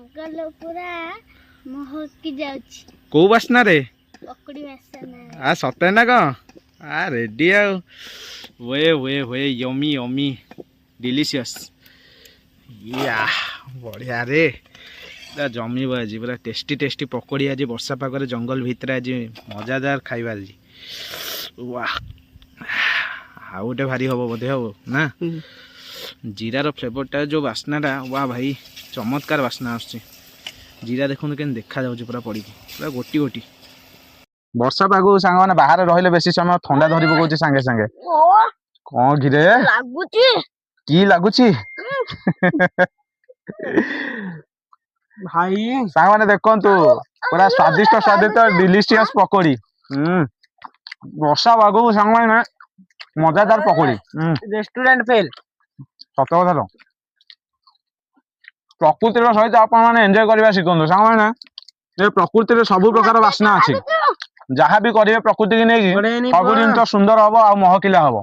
जंगल पूरा महकी जाउछि को बास्ना रे पकड़ी वासना आ सते ना कौन आ रेडी आ वे वे वे यमी यमी डिलीशियस या बढ़िया रे पूरा जमीब आज पूरा टेस्टी टेस्टी पकोड़ी आज वर्षा पागरे जंगल भितर आज मजादार खाइबा आज वाह आ गोटे भारी हम बोधे हम ना जीरार फ्लेवरटा जो बास्नाटा वाह भाई चमत्कार बास्ना आसुची जीरा देखो के देखा जाऊँ पूरा पड़ी पूरा गोटी गोटी वर्षा पाग सांग मैंने बाहर रही बेसी समय थंडा धरी पकाउछि सांगे सांगे कौन घिरे लागुछि की लगुछि भाई सांग मैंने देखंतु पूरा स्वादिष्ट स्वादिष्ट डिलीशियस पकोड़ी वर्षा पाग सांग मैंने मजादार पकोड़ी रेस्टोरेंट फेल सत कथा तो प्रकृतिर सहित आपण एंजॉय करबा शिखंतु सांग मैंने प्रकृतिर सब प्रकार बास्ना अछि जहाँ भी करेंगे प्रकृति की नहीं सब जिन सुंदर हम आ महकिला हम।